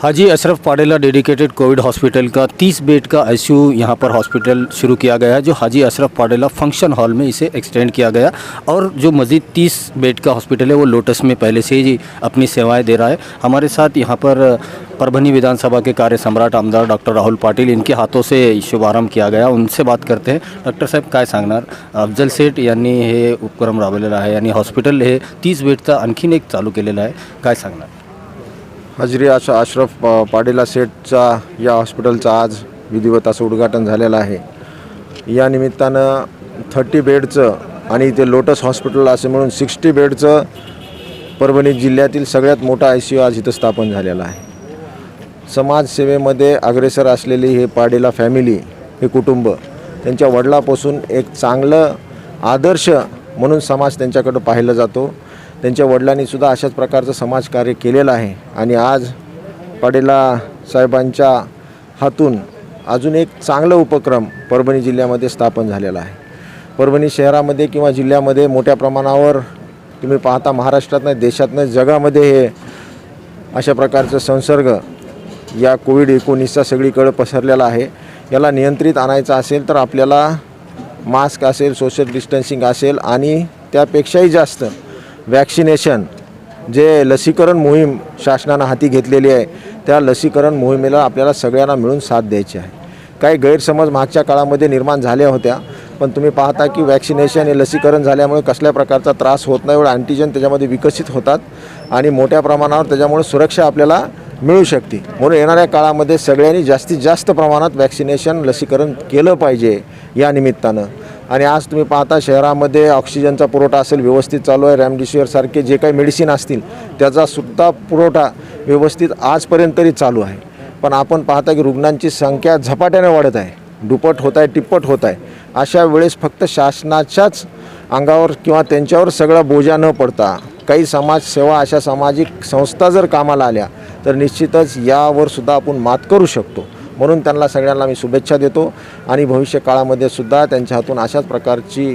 हाजी Ashraf Padela dedicated COVID hospital का 30 bed का ICU यहाँ पर हॉस्पिटल शुरू किया गया है, जो हाजी अशरफ पाडेला फंक्शन हॉल में इसे एक्सटेंड किया गया। और जो मज़ीद 30 बेड का हॉस्पिटल है वो लोटस में पहले से ही अपनी सेवाएं दे रहा है। हमारे साथ यहाँ पर परभणी विधानसभा के कार्य सम्राट आमदार डॉक्टर राहुल पाटील, इनके हाथों से शुभारंभ किया गया, उनसे बात करते हैं। डॉक्टर साहेब, काय सांगणार? अफजल सेठ यांनी हे उपक्रम राबवलेला आहे आणि हॉस्पिटल हे 30 बेडचा आणखीन एक चालू केलेलं आहे, काय सांगणार? हजरी अशरफ पाडेला सेठचा या हॉस्पिटलचा आज विधिवत असं उद्घाटन झालेलं आहे। या निमित्तानं 30 बेडचं आणि ते लोटस हॉस्पिटल असे म्हणून 60 बेडचं परभणी जिल्ह्यातील सगळ्यात मोठा आयसीयू आज इथं स्थापन झालेला आहे। समाजसेवेमध्ये अग्रेसर असलेली हे पाडेला फॅमिली, हे कुटुंब, त्यांच्या वडिलांपासून एक चांगलं आदर्श म्हणून समाज त्यांच्याकडे पाहिलं जातो। त्यांच्या वडिलांनी सुद्धा अशाच प्रकारचं समाजकार्य केलेलं आहे आणि आज पाडेला साहेबांच्या हातून अजून एक चांगला उपक्रम परभणी जिल्ह्यामध्ये स्थापन झालेला आहे। परभणी शहरामध्ये किंवा जिल्ह्यामध्ये मोठ्या प्रमाणावर तुम्ही पाहता, महाराष्ट्रात नाही, देशात नाही, जगामध्ये हे अशा प्रकारचं संसर्ग या कोविड-19चा सगळीकडे पसरलेला आहे। याला नियंत्रित आणायचं असेल तर आपल्याला मास्क असेल, सोशल डिस्टन्सिंग असेल आणि त्यापेक्षाही जास्त वॅक्सिनेशन, जे लसीकरण मोहीम शासनानं हाती घेतलेली आहे, त्या लसीकरण मोहिमेला आपल्याला सगळ्यांना मिळून साथ द्यायची आहे। काही गैरसमज मागच्या काळामध्ये निर्माण झाल्या होत्या, पण तुम्ही पाहता की वॅक्सिनेशन हे लसीकरण झाल्यामुळे कसल्या प्रकारचा त्रास होत नाही, एवढे अँटीजन त्याच्यामध्ये विकसित होतात आणि मोठ्या प्रमाणावर त्याच्यामुळे सुरक्षा आपल्याला मिळू शकते। म्हणून येणाऱ्या काळामध्ये सगळ्यांनी जास्तीत जास्त प्रमाणात वॅक्सिनेशन, लसीकरण केलं पाहिजे या निमित्तानं। आणि आज तुम्ही पाहता शहरामध्ये ऑक्सिजनचा पुरवठा असेल व्यवस्थित चालू आहे, रेमडेसिवीर सारखे जे काही मेडिसिन असतील त्याचा सुद्धा पुरवठा व्यवस्थित आजपर्यंत तरी चालू आहे। पण आपण पाहता की रुग्णांची संख्या झपाट्याने वाढत आहे, दुप्पट होत आहे, तिप्पट होत आहे। अशा वेळेस फक्त शासनाच्याच अंगावर किंवा त्यांच्यावर सगळा बोजा न पडता काही समाजसेवा, अशा सामाजिक संस्था जर कामाला आल्या तर निश्चितच यावर सुद्धा आपण मात करू शकतो। म्हणून त्यांना सगळ्यांना मी शुभेच्छा देतो आणि भविष्य काळामध्ये सुद्धा त्यांच्या हातून अशाच प्रकारची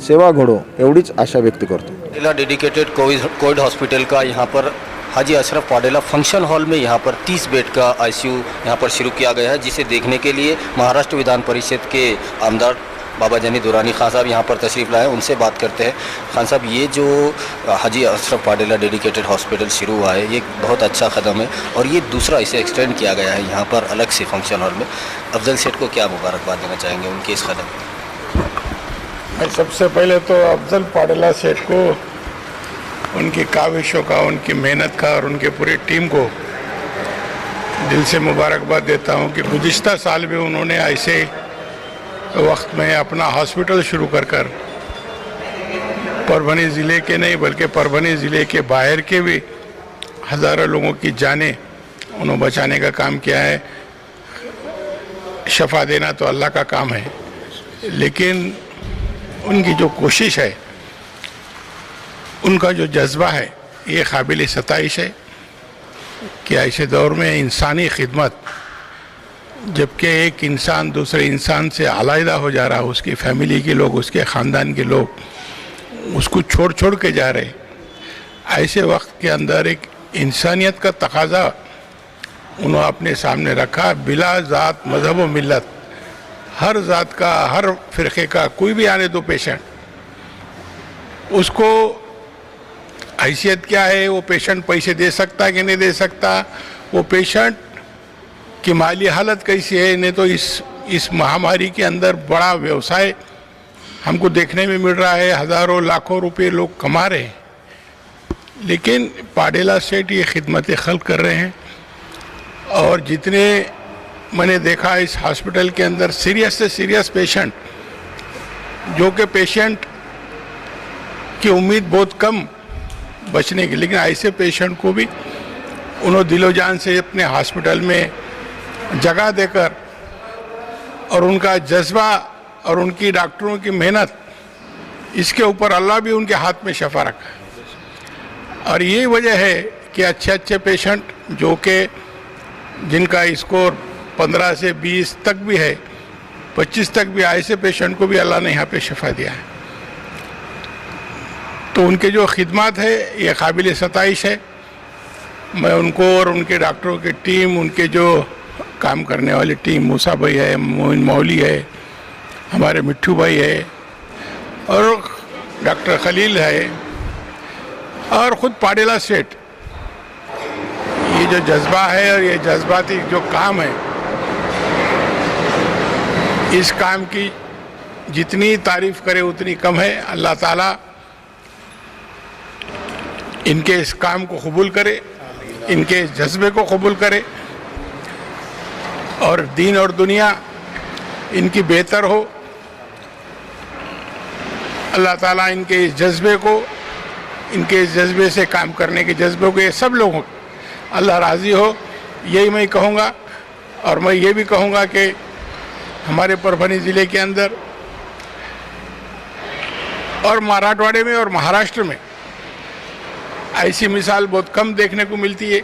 सेवा घडो एवढीच आशा व्यक्त करतो। डेडिकेटेड कोविड हॉस्पिटल का यहाँ पर हाजी अशरफ पाडेला फंक्शन हॉल में यहाँ पर 30 बेड का आईसीयू यहाँ पर शुरू किया गया है, जिसे देखने के लिए महाराष्ट्र विधान परिषद के आमदार बाबा जानी दुरानी खान साहब यहाँ पर तशरीफ़ लाए। उनसे बात करते हैं। खान साहब, ये जो हाजी अशरफ पाडेला डेडिकेटेड हॉस्पिटल शुरू हुआ है, ये बहुत अच्छा कदम है और ये दूसरा इसे एक्सटेंड किया गया है यहाँ पर अलग से फंक्शन हॉल में। अफजल सेठ को क्या मुबारकबाद देना चाहेंगे उनके इस कदम? मैं सबसे पहले तो अफजल पाडेला सेठ को, उनकी काविशों का, उनकी मेहनत का और उनके पूरी टीम को दिल से मुबारकबाद देता हूँ कि गुज़िश्ता साल भी उन्होंने ऐसे वक्त में अपना हॉस्पिटल शुरू कर परभणी ज़िले के नहीं बल्कि परभणी ज़िले के बाहर के भी हज़ारों लोगों की जानें उन्होंने बचाने का काम किया है। शफा देना तो अल्लाह का काम है, लेकिन उनकी जो कोशिश है, उनका जो जज्बा है, ये काबिल सताइश है कि ऐसे दौर में इंसानी खिदमत, जबकि एक इंसान दूसरे इंसान से अलहदा हो जा रहा, उसकी फैमिली के लोग, उसके ख़ानदान के लोग उसको छोड़ छोड़ के जा रहे, ऐसे वक्त के अंदर एक इंसानियत का तकाजा उन्होंने अपने सामने रखा। बिला ज़ात, मज़हब व मिल्लत, हर ज़ात का, हर फ़िरक़े का कोई भी आने दो पेशेंट, उसको हैसियत क्या है, वो पेशेंट पैसे दे सकता है कि नहीं दे सकता, वो पेशेंट की माली हालत कैसी है, नहीं तो इस महामारी के अंदर बड़ा व्यवसाय हमको देखने में मिल रहा है, हज़ारों लाखों रुपए लोग कमा रहे हैं, लेकिन पाडेला सेठ ये खिदमत खल्क कर रहे हैं। और जितने मैंने देखा इस हॉस्पिटल के अंदर सीरियस से सीरियस पेशेंट, जो कि पेशेंट की उम्मीद बहुत कम बचने की, लेकिन ऐसे पेशेंट को भी उन्होंने दिलो जान से अपने हॉस्पिटल में जगह देकर और उनका जज्बा और उनकी डॉक्टरों की मेहनत, इसके ऊपर अल्लाह भी उनके हाथ में शफा रखा। और यही वजह है कि अच्छे अच्छे पेशेंट जो कि जिनका स्कोर 15 से 20 तक भी है, 25 तक भी, ऐसे पेशेंट को भी अल्लाह ने यहाँ पे शफा दिया है। तो उनके जो खिदमत है ये काबिल सताइश है मैं उनको और उनके डॉक्टरों की टीम, उनके जो काम करने वाली टीम, मूसा भाई है, मोइन मौली है, हमारे मिट्ठू भाई है और डॉक्टर खलील है और ख़ुद पाडेला सेठ, ये जो जज्बा है और ये जज्बाती जो काम है, इस काम की जितनी तारीफ करे उतनी कम है। अल्लाह ताला इनके इस काम को कबूल करे, इनके इस जज्बे को कबूल करे और दीन और दुनिया इनकी बेहतर हो। अल्लाह ताला इनके इस जज्बे को, इनके इस जज्बे से काम करने के जज्बे को, ये सब लोगों अल्लाह राज़ी हो, यही मैं कहूँगा। और मैं ये भी कहूँगा कि हमारे परभणी ज़िले के अंदर और मराठवाड़े में और महाराष्ट्र में ऐसी मिसाल बहुत कम देखने को मिलती है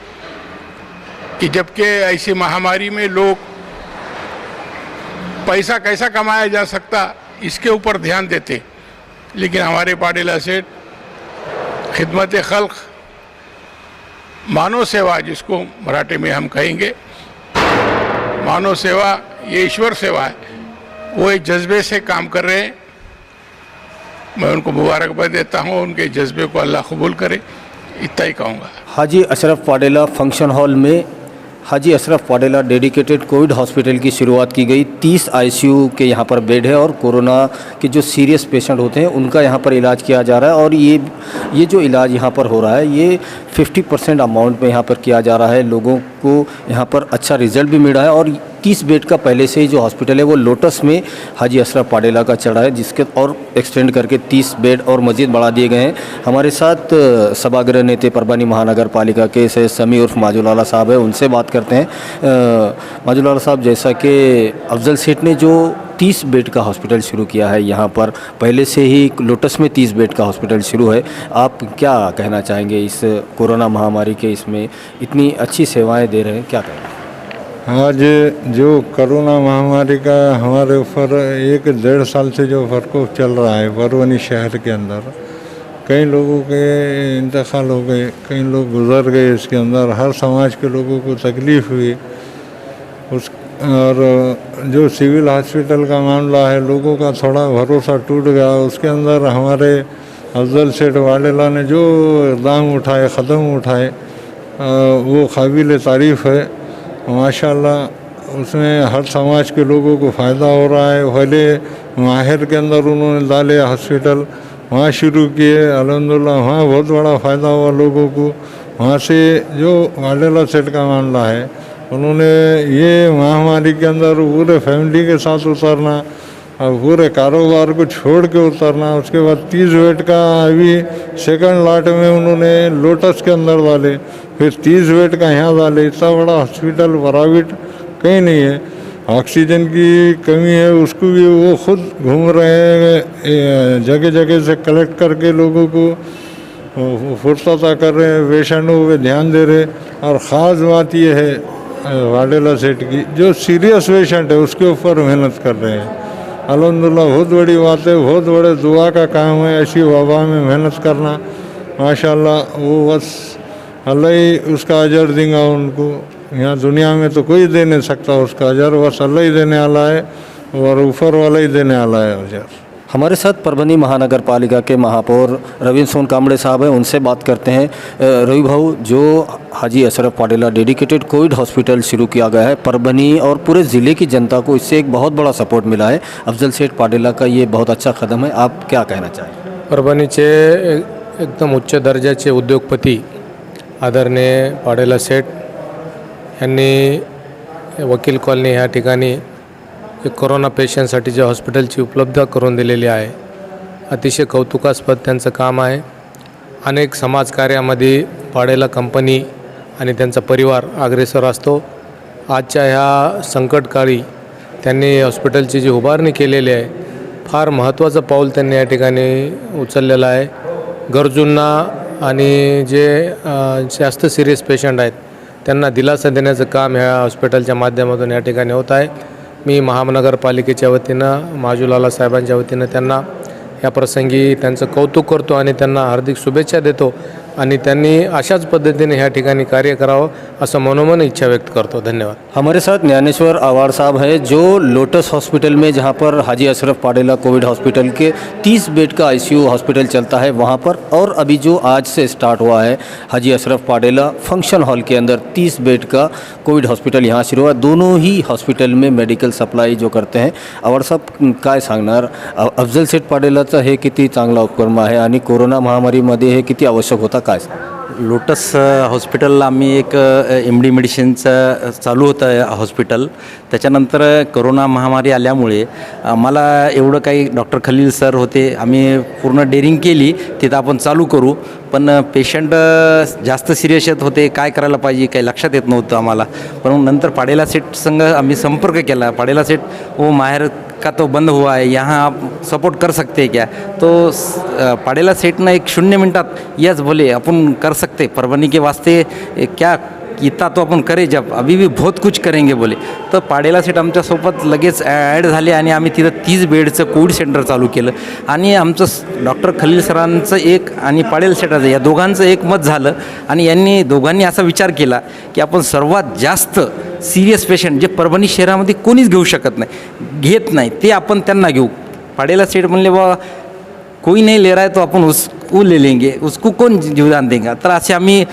कि जबकि ऐसी महामारी में लोग पैसा कैसा कमाया जा सकता इसके ऊपर ध्यान देते, लेकिन हमारे पाडेला सेठ खिदमत खल्क, मानव सेवा जिसको मराठी में हम कहेंगे, मानव सेवा ये ईश्वर सेवा है, वो एक जज्बे से काम कर रहे हैं। मैं उनको मुबारकबाद देता हूँ, उनके जज्बे को अल्लाह कबूल करे, इतना ही कहूँगा। हाजी अशरफ पाडेला फंक्शन हॉल में Haji Ashraf Padela dedicated COVID hospital की शुरुआत की गई। 30 आईसीयू के यहाँ पर बेड है और कोरोना के जो सीरियस पेशेंट होते हैं उनका यहाँ पर इलाज किया जा रहा है और ये जो इलाज यहाँ पर हो रहा है ये 50% अमाउंट में यहाँ पर किया जा रहा है। लोगों को यहाँ पर अच्छा रिजल्ट भी मिल रहा है और 30 बेड का पहले से ही जो हॉस्पिटल है वो लोटस में हाजी अशरफ पाडेला का चढ़ा है, जिसके और एक्सटेंड करके 30 बेड और मज़ीद बढ़ा दिए गए हैं। हमारे साथ सभागृह नेता परभणी महानगर पालिका के से समी उर्फ माजुलाला साहब है, उनसे बात करते हैं। माजुलाला साहब, जैसा कि अफजल सेठ ने जो 30 बेड का हॉस्पिटल शुरू किया है यहाँ पर, पहले से ही लोटस में 30 बेड का हॉस्पिटल शुरू है, आप क्या कहना चाहेंगे इस कोरोना महामारी के इसमें इतनी अच्छी सेवाएं दे रहे हैं, क्या कहेंगे? आज जो कोरोना महामारी का हमारे ऊपर 1-1.5 साल से जो प्रकोप चल रहा है परभणी शहर के अंदर, कई लोगों के इंतकाल हो गए, कई लोग गुजर गए, इसके अंदर हर समाज के लोगों को तकलीफ़ हुई। और जो सिविल हॉस्पिटल का मामला है, लोगों का थोड़ा भरोसा टूट गया। उसके अंदर हमारे अफजल सेठ पाडेला ने जो इक़दाम उठाए, क़दम उठाए, वो काबिल तारीफ़ है माशाल्लाह। उसमें हर समाज के लोगों को फ़ायदा हो रहा है। पहले माहिर के अंदर उन्होंने डाले हॉस्पिटल, वहाँ शुरू किए, अल्हम्दुलिल्लाह वहाँ बहुत बड़ा फ़ायदा हुआ लोगों को। वहाँ से जो पाडेला सेठ का मामला है, उन्होंने ये महामारी के अंदर पूरे फैमिली के साथ उतरना और पूरे कारोबार को छोड़ के उतरना। उसके बाद 30 बेड का अभी सेकंड लॉट में उन्होंने लोटस के अंदर डाले, फिर 30 बेड का यहाँ डाले। इतना बड़ा हॉस्पिटल प्राइवेट कहीं नहीं है। ऑक्सीजन की कमी है, उसको भी वो खुद घूम रहे हैं, जगह जगह से कलेक्ट करके लोगों को फुर्सता कर रहे हैं, पेशेंटों पे ध्यान दे रहे। और ख़ास बात ये है पाडेला सेठ की, जो सीरियस पेशेंट है उसके ऊपर मेहनत कर रहे हैं। अल्हम्दुलिल्लाह बहुत बड़ी बात है, बहुत बड़े दुआ का काम है ऐसी वबा में मेहनत करना माशाल्लाह। वो बस अल्लाह ही उसका अजर देगा उनको। यहाँ दुनिया में तो कोई दे नहीं सकता उसका अजर, बस अल्लाह ही देने वाला है और ऊपर वाला ही देने वाला है अजर। हमारे साथ परभणी महानगर पालिका के महापौर रविंद्र सोन कामड़े साहब हैं, उनसे बात करते हैं। रवि भाऊ, जो Haji Ashraf Padela dedicated COVID hospital शुरू किया गया है, परभणी और पूरे ज़िले की जनता को इससे एक बहुत बड़ा सपोर्ट मिला है। अफजल सेठ पाडेला का ये बहुत अच्छा कदम है, आप क्या कहना चाहेंगे? परभणीचे एकदम उच्च दर्जाचे उद्योगपती आदरणीय पाडेला सेठ यांनी वकील कॉलनी ह्या ठिकाणी कोरोना पेशंटसाठी जे हॉस्पिटलची उपलब्ध करून दिलेली आहे, अतिशय कौतुकास्पद त्यांचं काम आहे। अनेक समाजकार्यामध्ये पाडेला कंपनी आणि त्यांचा परिवार अग्रेसर असतो। आजच्या ह्या संकटकाळी त्यांनी हॉस्पिटलची जी उभारणी केलेली आहे, फार महत्त्वाचं पाऊल त्यांनी या ठिकाणी उचललेलं आहे। गरजूंना आणि जे जास्त सिरियस पेशंट आहेत त्यांना दिलासा देण्याचं काम ह्या हॉस्पिटलच्या माध्यमातून या ठिकाणी होत आहे। मी महानगरपालिकेच्या वतीनं माजुलाला साहेबांच्या वतीनं त्यांना या प्रसंगी त्यांचं कौतुक करतो आणि त्यांना हार्दिक शुभेच्छा देतो आणि त्यांनी अशाच पद्धतीने ह्या ठिकाणी कार्य करावं असं मनोमन इच्छा व्यक्त करतो. धन्यवाद. हमारे साथ ज्ञानेश्वर आवाड़ साहब है जो लोटस हॉस्पिटल में जहां पर हाजी अशरफ पाडेला कोविड हॉस्पिटल के 30 बेड का आईसीयू हॉस्पिटल चलता है वहां पर, और अभी जो आज से स्टार्ट हुआ है हाजी अशरफ पाडेला फंक्शन हॉल के अंदर 30 बेड का कोविड हॉस्पिटल यहाँ शुरू हुआ. दोनों ही हॉस्पिटल में मेडिकल सप्लाई जो करते हैं. आवाड़ साहेब काय सांगणार, अफजल सेठ पाडेलाचं हे किती चांगला उपक्रम आहे आणि कोरोना महामारीमध्ये हे किती आवश्यक होता, काय? लोटस हॉस्पिटलला आम्ही एक MD मेडिसिनचं चालू होतं हॉस्पिटल. त्याच्यानंतर कोरोना महामारी आल्यामुळे आम्हाला एवढं काही डॉक्टर खलील सर होते, आम्ही पूर्ण डेअरिंग केली तिथं आपण चालू करू, पण पेशंट जास्त सिरियस येत होते, काय करायला पाहिजे काही लक्षात येत नव्हतं आम्हाला. पण नंतर पाडेला सेठ संघ आम्ही संपर्क केला. पाडेला सेठ वो माहेर का तो बंद हुआ है, यहाँ आप सपोर्ट कर सकते हैं क्या? तो पाडेला सेठ ने एक 0 मिनटात यस बोले अपन कर सकते, परभणी के वास्ते क्या इतना तो अपन करे, जब अभी भी बहुत कुछ करेंगे बोले. तर पाडेला सेठ आमच्यासोबत लगेच ॲड झाले आणि आम्ही तिथं 30 बेडचं कोविड सेंटर चालू केलं. आणि आमचं डॉक्टर खलील सरांचं एक आणि पाडेला सेठाचं या दोघांचं एक मत झालं आणि यांनी दोघांनी असा विचार केला की आपण सर्वात जास्त सिरियस पेशंट जे परभणी शहरामध्ये कोणीच घेऊ शकत नाही, घेत नाही, ते आपण त्यांना घेऊ. पाडेला सेठ म्हणले बा कोई नहीं ले रहा है तो अपन उसको ले लेंगे, उसको कोण जीवदान देंगे. तर असे आम्ही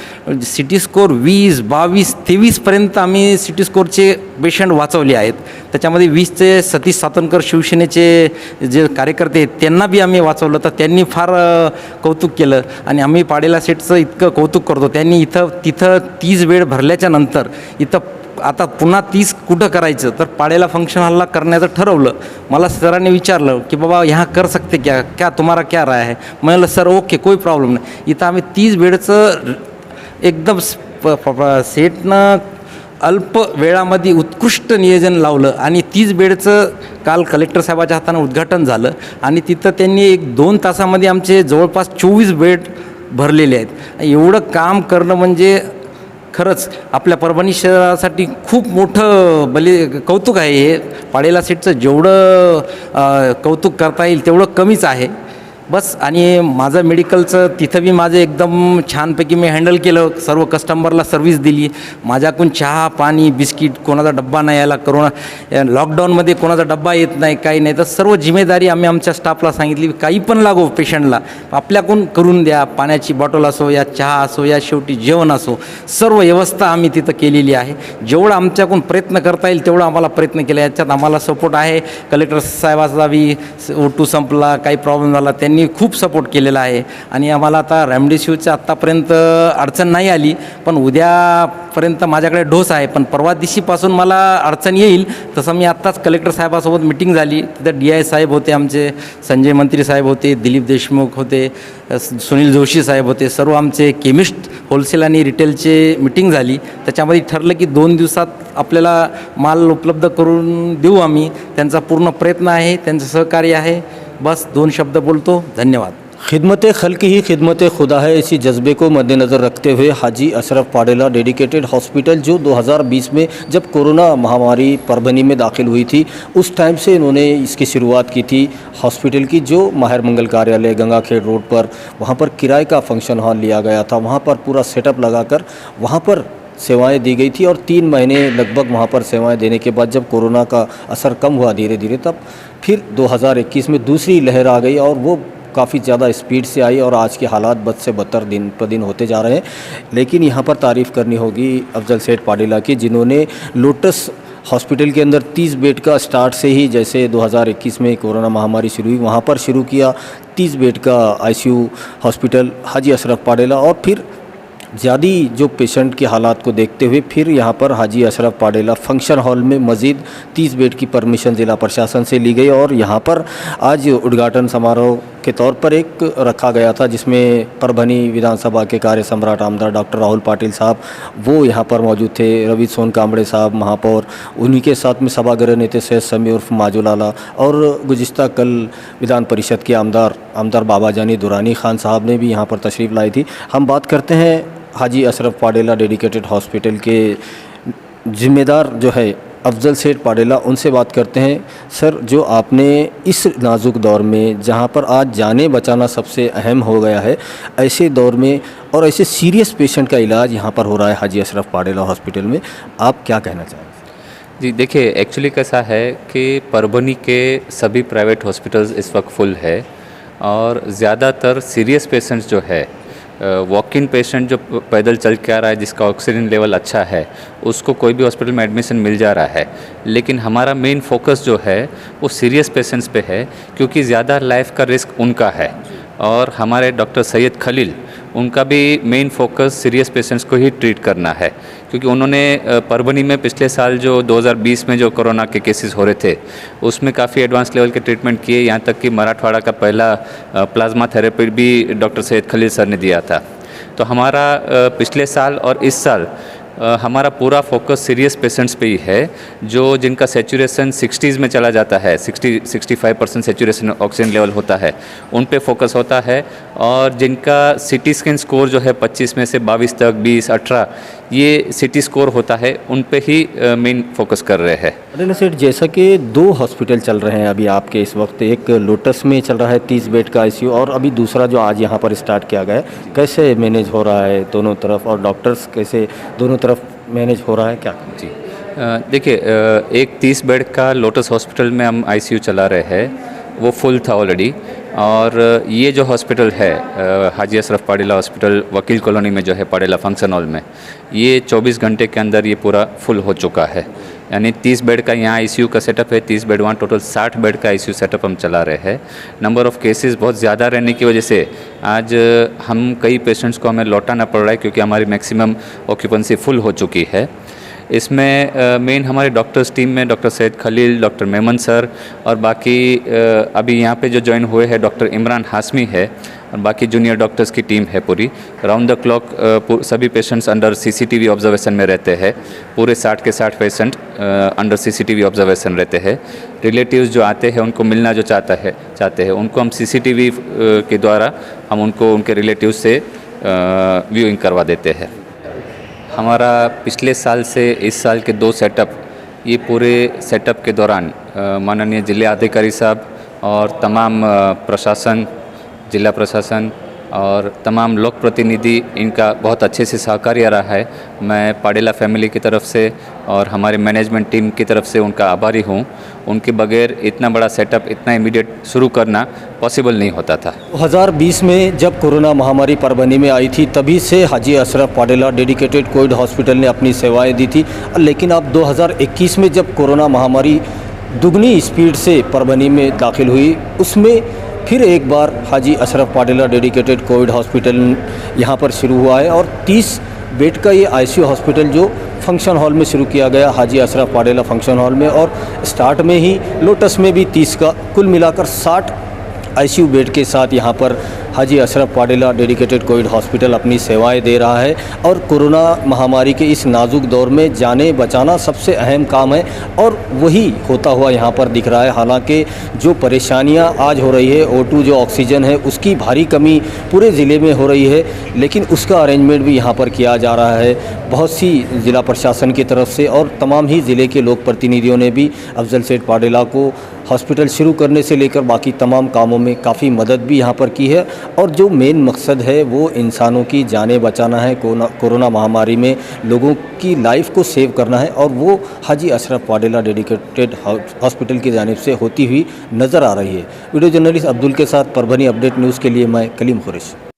सिटी स्कोर 20, 22, 23पर्यंत आम्ही सिटी स्कोरचे पेशंट वाचवले आहेत. त्याच्यामध्ये 20चे सतीश सातनकर शिवसेनेचे जे कार्यकर्ते आहेत त्यांना बी आम्ही वाचवलं. तर त्यांनी फार कौतुक केलं आणि आम्ही पाडेला सेठचं इतकं कौतुक करतो. त्यांनी तिथं 30 बेड भरल्याच्या नंतर इथं आता पुन्हा 30 कुठं करायचं, तर पाडेला फंक्शन हॉलला करण्याचं ठरवलं. मला सरांनी विचारलं की बाबा यहाँ कर सकते क्या तुम्हारा क्या राय है. म्हणलं सर ओके कोई प्रॉब्लेम नाही. इथं आम्ही 30 बेडचं एकदम सेटनं अल्प वेळामध्ये उत्कृष्ट नियोजन लावलं आणि 30 बेडचं काल कलेक्टर साहेबाच्या हातानं उद्घाटन झालं आणि तिथं त्यांनी 1-2 तासामध्ये आमचे जवळपास 24 बेड भरलेले आहेत. एवढं काम करणं म्हणजे खरंच आपल्या परभणी शहरासाठी खूप मोठं कौतुक आहे. हे पाडेला सेठचं जेवढं कौतुक करता येईल तेवढं कमीच आहे बस. आणि माझं मेडिकलचं तिथं बी माझं एकदम छानपैकी मी हँडल केलं, सर्व कस्टमरला सर्व्हिस दिली. माझ्याकडून चहा पाणी बिस्किट कोणाचा डब्बा नाही यायला, कोरोना लॉकडाऊनमध्ये कोणाचा डब्बा येत नाही काही नाही. तर सर्व जिम्मेदारी आम्ही आमच्या स्टाफला सांगितली, काही पण लागो पेशंटला आपल्याकडून करून द्या. पाण्याची बॉटल असो या चहा असो या शेवटी जेवण असो, सर्व व्यवस्था आम्ही तिथं केलेली आहे. जेवढं आमच्याकडून प्रयत्न करता येईल तेवढं आम्हाला प्रयत्न केला. याच्यात आम्हाला सपोर्ट आहे. कलेक्टर साहेबाचा बी O2 संपला, काही प्रॉब्लेम झाला त्यांनी खूप सपोर्ट केलेला आहे. आणि आम्हाला आता रेमडेसिवीरचं आत्तापर्यंत अडचण नाही आली, पण उद्यापर्यंत माझ्याकडे डोस आहे. पण परवा दिवशीपासून मला अडचण येईल. तसं मी आत्ताच कलेक्टर साहेबासोबत मिटिंग झाली. तिथं DI साहेब होते, आमचे संजय मंत्री साहेब होते, दिलीप देशमुख होते, सुनील जोशी साहेब होते, सर्व आमचे केमिस्ट होलसेल आणि रिटेलचे मिटिंग झाली. त्याच्यामध्ये ठरलं की 2 दिवसात आपल्याला माल उपलब्ध करून देऊ आम्ही. त्यांचा पूर्ण प्रयत्न आहे, त्यांचं सहकार्य आहे. बस 2 शब्द बोलतो. धन्यवाद. खिदमत खल्क ही खिदमत खुदा है, इसी जज्बे को मद्देनज़र रखते हुए हाजी अशरफ पाडेला डेडिकेटेड हॉस्पिटल जो 2020 में जब कोरोना महामारी परभनी में दाखिल हुई थी उस टाइम से इन्होंने इसकी शुरुआत की थी हॉस्पिटल की, जो माहिर मंगल कार्यालय गंगाखेड़ रोड पर, वहाँ पर किराए का फंक्शन हॉल लिया गया था. वहाँ पर पूरा सेटअप लगाकर वहाँ पर सेवाएं दी गई थी और 3 महीने लगभग वहाँ पर सेवाएं देने के बाद जब कोरोना का असर कम हुआ धीरे धीरे, तब फिर 2021 में दूसरी लहर आ गई और वो काफ़ी ज़्यादा स्पीड से आई और आज के हालात बद से बदतर दिन पर दिन होते जा रहे हैं. लेकिन यहाँ पर तारीफ़ करनी होगी अफजल सेठ पाडेला की, जिन्होंने लोटस हॉस्पिटल के अंदर 30 बेड का स्टार्ट से ही, जैसे 2021 में कोरोना महामारी शुरू हुई वहाँ पर शुरू किया 30 बेड का ICU हॉस्पिटल हाजी अशरफ पाडेला. और फिर ज़्यादा जो पेशेंट के हालात को देखते हुए फिर यहाँ पर हाजी अशरफ पाडेला फंक्शन हॉल में मज़ीद 30 बेड की परमिशन ज़िला प्रशासन से ली गई और यहाँ पर आज उद्घाटन समारोह के तौर पर एक रखा गया था, जिसमें परभनी विधानसभा के कार्य सम्राट आमदार डॉक्टर राहुल पाटिल साहब वो यहाँ पर मौजूद थे, रवि सोनकांबड़े साहब महापौर, उन्हीं के साथ में सभागृह नेता सैयद समी उर्फ माजूलाला और गुज़िश्ता कल विधान परिषद के आमदार बाबा जानी दुरानी खान साहब ने भी यहाँ पर तशरीफ़ लाई थी. हम बात करते हैं हाजी अशरफ पाडेला डेडिकेटेड हॉस्पिटल के ज़िम्मेदार जो है अफजल सेठ पाडेला, उनसे बात करते हैं। सर, जो आपने इस नाजुक दौर में, जहां पर आज जाने बचाना सबसे अहम हो गया है, ऐसे दौर में और ऐसे सीरियस पेशेंट का इलाज यहां पर हो रहा है हाजी अशरफ पाडेला हॉस्पिटल में, आप क्या कहना चाहेंगे? जी देखिए, एक्चुअली कैसा है कि परभनी के सभी प्राइवेट हॉस्पिटल्स इस वक्त फुल है और ज़्यादातर सीरियस पेशेंट्स जो है, वॉक इन पेशेंट जो पैदल चल के आ रहा है, जिसका ऑक्सीजन लेवल अच्छा है, उसको कोई भी हॉस्पिटल में एडमिशन मिल जा रहा है। लेकिन हमारा मेन फोकस जो है वो सीरियस पेशेंट्स पे है, क्योंकि ज़्यादा लाइफ का रिस्क उनका है। और हमारे डॉक्टर सैयद खलील, उनका भी मेन फोकस सीरियस पेशेंट्स को ही ट्रीट करना है, क्योंकि उन्होंने परभनी में पिछले साल जो 2020 में जो कोरोना के केसेस हो रहे थे, उसमें काफ़ी एडवांस लेवल के ट्रीटमेंट किए। यहाँ तक कि मराठवाड़ा का पहला प्लाज्मा थेरेपी भी डॉक्टर सैयद खलील सर ने दिया था। तो हमारा पिछले साल और इस साल हमारा पूरा फोकस सीरियस पेशेंट्स पे ही है, जो जिनका सेचुरेशन 60s में चला जाता है, 60-65% सेचुरेशन ऑक्सीजन लेवल होता है, उन पे फोकस होता है। और जिनका सिटी स्कैन स्कोर जो है 25 में से 22 तक, 20, 18 ये सिटी स्कोर होता है, उन पे ही मेन फोकस कर रहे हैं। पाडेला सेठ, जैसा कि 2 हॉस्पिटल चल रहे हैं अभी आपके इस वक्त, एक लोटस में चल रहा है 30 बेड का आईसीयू, और अभी दूसरा जो आज यहाँ पर स्टार्ट किया गया है, कैसे मैनेज हो रहा है दोनों तरफ, और डॉक्टर्स कैसे दोनों तरफ मैनेज हो रहा है, क्या? जी देखिए, एक 30 बेड का लोटस हॉस्पिटल में हम आईसीयू चला रहे हैं, वो फुल था ऑलरेडी। और ये जो हॉस्पिटल है हाजी अशरफ पाडेला हॉस्पिटल वकील कॉलोनी में जो है पाडेला फंक्शन हॉल में, ये 24 घंटे के अंदर ये पूरा फुल हो चुका है। यानी 30 बेड का यहाँ आईसीयू का सेटअप है, 30 बेड वहाँ, टोटल 60 बेड का आईसीयू सेटअप हम चला रहे हैं। नंबर ऑफ़ केसेस बहुत ज़्यादा रहने की वजह से आज हम कई पेशेंट्स को हमें लौटाना पड़ रहा है, क्योंकि हमारी मैक्सिमम ऑक्यूपेंसी फुल हो चुकी है। इसमें मेन हमारे डॉक्टर्स टीम में doctor Syed Khalil, doctor Memon sir, और बाकी अभी यहाँ पे जो ज्वाइन हुए हैं डॉक्टर इमरान हाशमी है, और बाकी जूनियर डॉक्टर्स की टीम है पूरी। राउंड द क्लॉक सभी पेशेंट्स अंडर सीसीटीवी ऑब्जर्वेशन में रहते हैं। पूरे 60 के 60 पेशेंट अंडर सीसीटीवी ऑब्जर्वेशन रहते हैं। रिलेटिव्स जो आते हैं, उनको मिलना जो चाहते हैं, उनको हम सीसीटीवी के द्वारा हम उनको उनके रिलेटिव से व्यूइंग करवा देते हैं। हमारा पिछले साल से इस साल के 2 सेटअप, ये पूरे सेटअप के दौरान माननीय जिला अधिकारी साहब और तमाम प्रशासन, जिला प्रशासन और तमाम लोक प्रतिनिधि, इनका बहुत अच्छे से सहकार्य रहा है। मैं पाडेला फैमिली की तरफ से और हमारे मैनेजमेंट टीम की तरफ से उनका आभारी हूँ। उनके बगैर इतना बड़ा सेटअप इतना इमीडिएट शुरू करना पॉसिबल नहीं होता था। 2020 में जब कोरोना महामारी परभनी में आई थी, तभी से Haji Ashraf Padela dedicated COVID hospital ने अपनी सेवाएं दी थी। लेकिन अब 2021 में जब कोरोना महामारी दुगनी स्पीड से परभनी में दाखिल हुई, उसमें फिर एक बार Haji Ashraf Padela dedicated COVID hospital यहाँ पर शुरू हुआ है, और 30 बेड का ये आईसीयू हॉस्पिटल जो फंक्शन हॉल में शुरू किया गया, हाजी अशरफ पाडेला फंक्शन हॉल में, और स्टार्ट में ही लोटस में भी 30 का, कुल मिलाकर 60 आईसीयू बेड के साथ यहाँ पर Haji Ashraf Padela dedicated COVID hospital अपनी सेवाएं दे रहा है। और कोरोना महामारी के इस नाजुक दौर में जाने बचाना सबसे अहम काम है, और वही होता हुआ यहाँ पर दिख रहा है। हालांकि जो परेशानियाँ आज हो रही है, O2 जो ऑक्सीजन है, उसकी भारी कमी पूरे ज़िले में हो रही है, लेकिन उसका अरेंजमेंट भी यहाँ पर किया जा रहा है बहुत सी ज़िला प्रशासन की तरफ से, और तमाम ही ज़िले के लोक प्रतिनिधियों ने भी अफजल सेठ पाडेला को हॉस्पिटल शुरू करने से लेकर बाकी तमाम कामों में काफ़ी मदद भी यहाँ पर की है। और जो मेन मकसद है वो इंसानों की जानें बचाना है, कोरोना महामारी में लोगों की लाइफ को सेव करना है, और वो हाजी अशरफ पाडेला डेडिकेटेड हॉस्पिटल की जानिब से होती हुई नज़र आ रही है। वीडियो जर्नलिस्ट अब्दुल के साथ परभनी अपडेट न्यूज़ के लिए मैं कलीम खुरैशी।